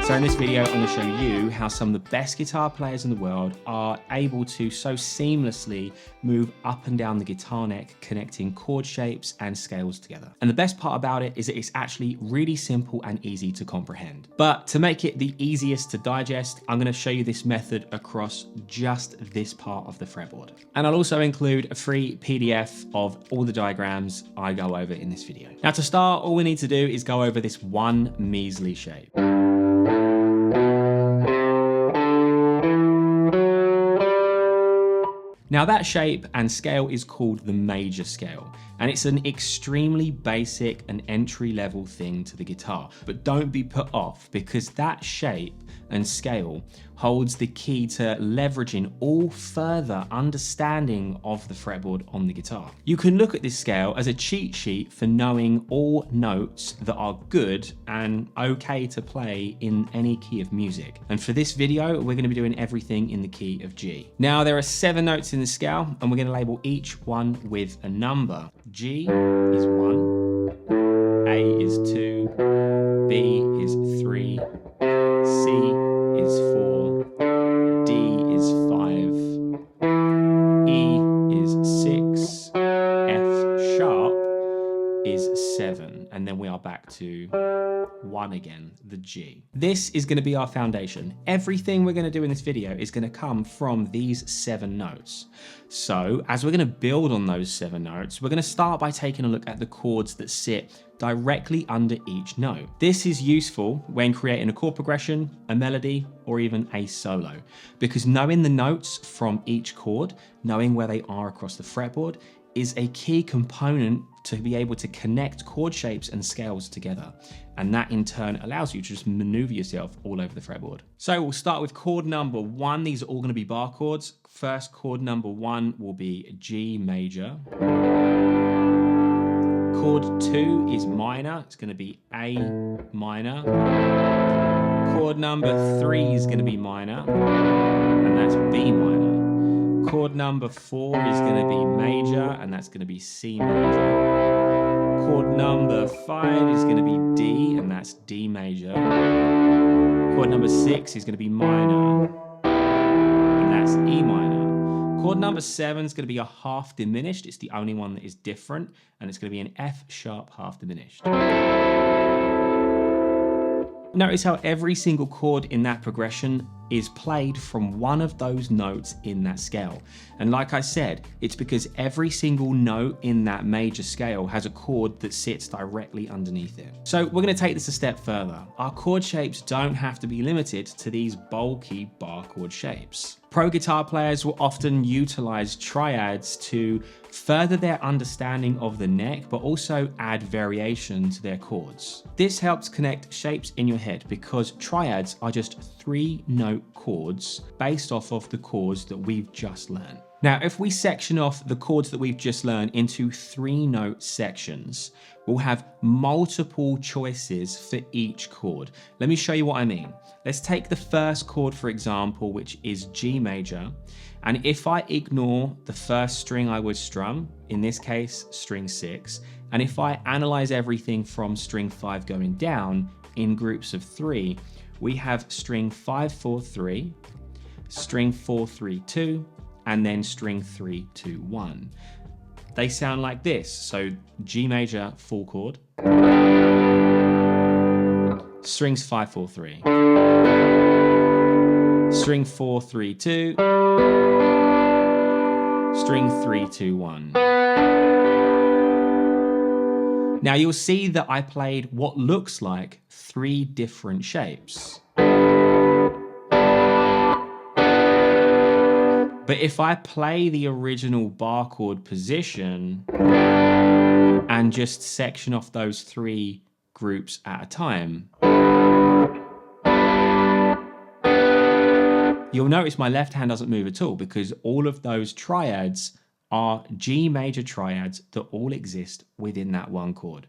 So in this video, I'm going to show you how some of the best guitar players in the world are able to so seamlessly move up and down the guitar neck, connecting chord shapes and scales together. And the best part about it is that it's actually really simple and easy to comprehend. But to make it the easiest to digest, I'm going to show you this method across just this part of the fretboard. And I'll also include a free PDF of all the diagrams I go over in this video. Now to start, all we need to do is go over this one measly shape. Now that shape and scale is called the major scale, and it's an extremely basic and entry-level thing to the guitar. But don't be put off, because that shape and scale holds the key to leveraging all further understanding of the fretboard on the guitar. You can look at this scale as a cheat sheet for knowing all notes that are good and okay to play in any key of music. And for this video, we're going to be doing everything in the key of G. Now there are 7 notes in the scale, and we're going to label each one with a number. G is 1, A is 2, B is 3, C is 4, D is 5, E is 6, F sharp is 7, and then we are back to 1 again, the G. This is going to be our foundation. Everything we're going to do in this video is going to come from these 7 notes. So as we're going to build on those 7 notes, we're going to start by taking a look at the chords that sit directly under each note. This is useful when creating a chord progression, a melody, or even a solo, because knowing the notes from each chord, knowing where they are across the fretboard, is a key component to be able to connect chord shapes and scales together. And that in turn allows you to just maneuver yourself all over the fretboard. So we'll start with chord number 1. These are all going to be bar chords. First chord number 1 will be G major. Chord 2 is minor. It's going to be A minor. Chord number 3 is going to be minor, and that's B minor. Chord number 4 is going to be major, and that's going to be C major. Chord number 5 is going to be D, and that's D major. Chord number 6 is going to be minor, and that's E minor. Chord number 7 is going to be a half diminished. It's the only one that is different, and it's going to be an F sharp half diminished. Notice how every single chord in that progression is played from one of those notes in that scale. And like I said, it's because every single note in that major scale has a chord that sits directly underneath it. So we're going to take this a step further. Our chord shapes don't have to be limited to these bulky bar chord shapes. Pro guitar players will often utilize triads to further their understanding of the neck, but also add variation to their chords. This helps connect shapes in your head because triads are just 3-note chords based off of the chords that we've just learned. Now, if we section off the chords that we've just learned into 3-note sections, we'll have multiple choices for each chord. Let me show you what I mean. Let's take the first chord, for example, which is G major. And if I ignore the first string I would strum, in this case, string 6, and if I analyze everything from string 5 going down in groups of 3, we have string 5, 4, 3, string 4, 3, 2, and then string 3, 2, 1. They sound like this. So G major full chord, strings 5, 4, 3, string 4, 3, 2, string 3, 2, 1. Now you'll see that I played what looks like 3 different shapes. But if I play the original bar chord position and just section off those 3 groups at a time, you'll notice my left hand doesn't move at all because all of those triads are G major triads that all exist within that one chord.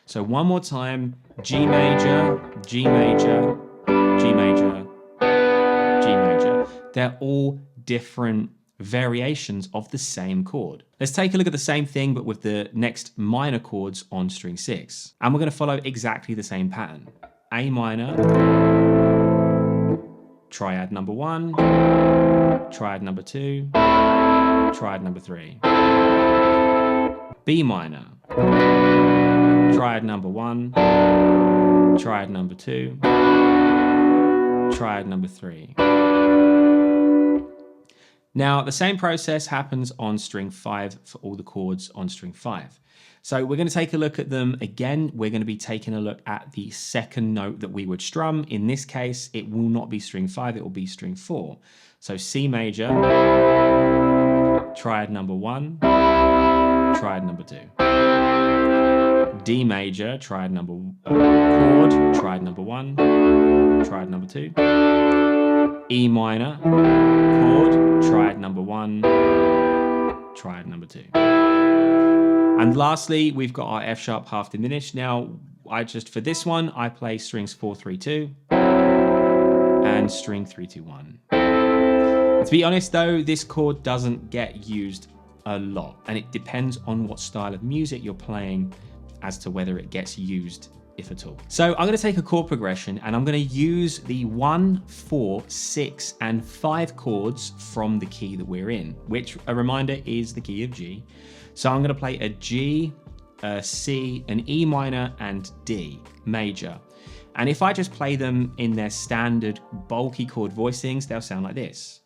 So one more time, G major, G major, G major, G major. They're all different variations of the same chord. Let's take a look at the same thing, but with the next minor chords on string 6. And we're going to follow exactly the same pattern. A minor, triad number 1, triad number 2, triad number 3. B minor, triad number 1, triad number 2, triad number 3. Now, the same process happens on string 5 for all the chords on string 5. So we're going to take a look at them again. We're going to be taking a look at the second note that we would strum. In this case, it will not be string 5, it will be string 4. So C major, triad number 1, triad number 2. D major, triad number chord, triad number 1, triad number 2. E minor, chord, triad number 1, triad number 2. And lastly, we've got our F sharp half diminished. Now, for this one, I play strings 4, 3, 2 and string 3, 2, 1. To be honest though, this chord doesn't get used a lot, and it depends on what style of music you're playing as to whether it gets used, if at all. So I'm going to take a chord progression and I'm going to use the 1, 4, 6 and 5 chords from the key that we're in, which, a reminder, is the key of G. So I'm going to play a G, a C, an E minor and D major. And if I just play them in their standard bulky chord voicings, they'll sound like this.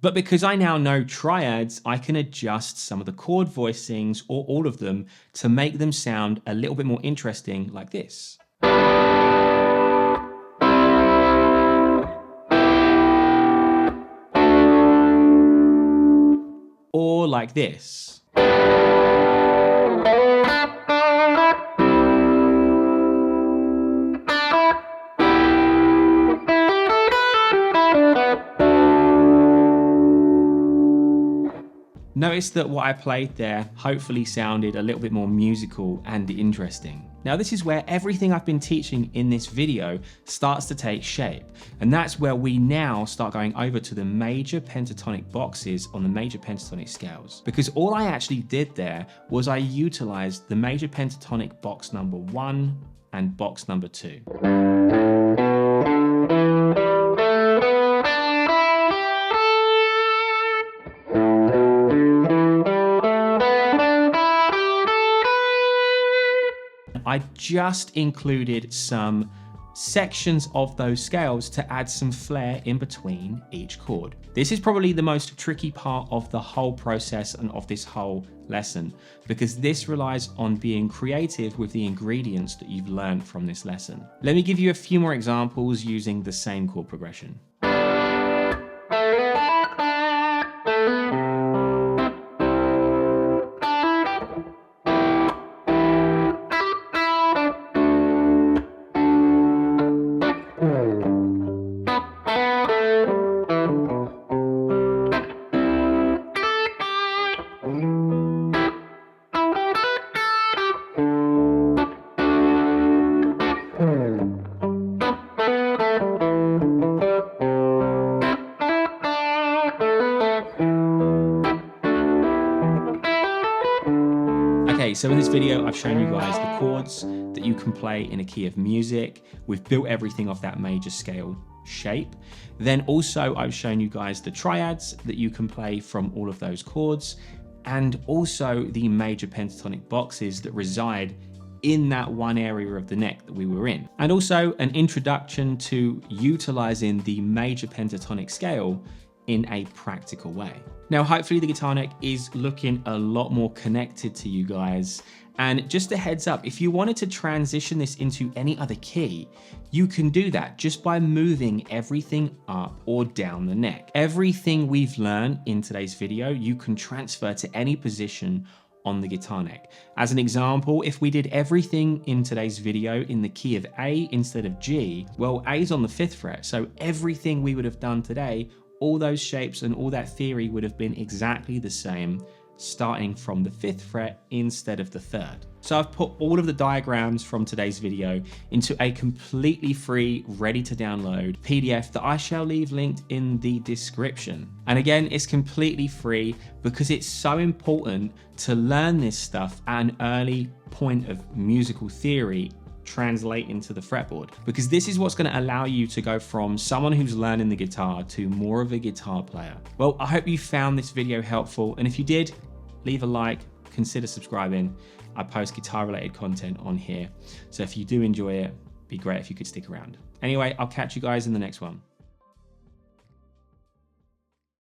But because I now know triads, I can adjust some of the chord voicings, or all of them, to make them sound a little bit more interesting, like this. Or like this. Notice that what I played there hopefully sounded a little bit more musical and interesting. Now this is where everything I've been teaching in this video starts to take shape. And that's where we now start going over to the major pentatonic boxes on the major pentatonic scales. Because all I actually did there was I utilized the major pentatonic box number 1 and box number 2. I just included some sections of those scales to add some flair in between each chord. This is probably the most tricky part of the whole process and of this whole lesson, because this relies on being creative with the ingredients that you've learned from this lesson. Let me give you a few more examples using the same chord progression. Okay, so in this video, I've shown you guys the chords that you can play in a key of music. We've built everything off that major scale shape. Then also I've shown you guys the triads that you can play from all of those chords, and also the major pentatonic boxes that reside in that one area of the neck that we were in. And also an introduction to utilizing the major pentatonic scale in a practical way. Now, hopefully the guitar neck is looking a lot more connected to you guys. And just a heads up, if you wanted to transition this into any other key, you can do that just by moving everything up or down the neck. Everything we've learned in today's video, you can transfer to any position on the guitar neck. As an example, if we did everything in today's video in the key of A instead of G, well, A's on the 5th fret, so everything we would have done today, all those shapes and all that theory would have been exactly the same, starting from the 5th fret instead of the 3rd. So I've put all of the diagrams from today's video into a completely free, ready to download PDF that I shall leave linked in the description. And again, it's completely free because it's so important to learn this stuff at an early point of musical theory translate into the fretboard, because this is what's going to allow you to go from someone who's learning the guitar to more of a guitar player. Well, I hope you found this video helpful, and if you did, leave a like, consider subscribing. I post guitar related content on here, so if you do enjoy it, it'd be great if you could stick around. Anyway, I'll catch you guys in the next one.